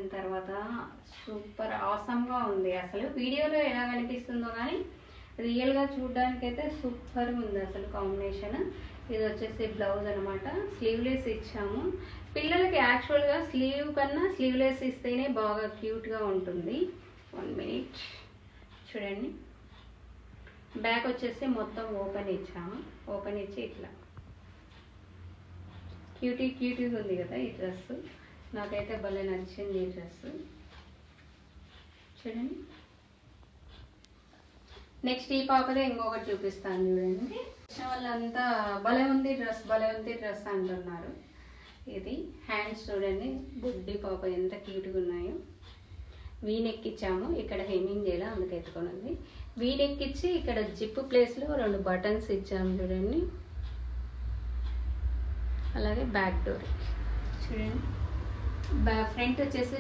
చేసిన తర్వాత సూపర్ ఆసమ్గా ఉంది. అసలు వీడియోలో ఎలా కనిపిస్తుందో కానీ రియల్గా చూడడానికి అయితే సూపర్గా ఉంది అసలు కాంబినేషన్. ఇది వచ్చేసి బ్లౌజ్ అనమాట. స్లీవ్లెస్ ఇచ్చాము. పిల్లలకి యాక్చువల్గా స్లీవ్ కన్నా స్లీవ్లెస్ ఇస్తేనే బాగా క్యూట్గా ఉంటుంది. 1 మినిట్ చూడండి. బ్యాక్ వచ్చేసి మొత్తం ఓపెన్ ఇచ్చాము. ఓపెన్ ఇచ్చి ఇట్లా క్యూటీగా ఉంది కదా ఈ డ్రెస్. నాకైతే భలే నచ్చింది ఈ డ్రెస్. చూడండి. నెక్స్ట్ ఈ పాపదే ఇంకొకటి చూపిస్తాను చూడండి. వాళ్ళంతా భలే ఉంది డ్రెస్ అంటున్నారు. ఇది హ్యాండ్స్ చూడండి. బుడ్డి పాప ఎంత క్యూట్గా ఉన్నాయో. వీనెక్ ఇచ్చాము. ఇక్కడ హెమ్మింగ్ చేయాలి, అందుకు ఎత్తుకొని ఉంది. వీనెక్ ఇచ్చి ఇక్కడ జిప్ ప్లేస్లో 2 బటన్స్ ఇచ్చాము చూడండి. అలాగే బ్యాక్ డోర్ చూడండి. ఫ్రంట్ వచ్చేసి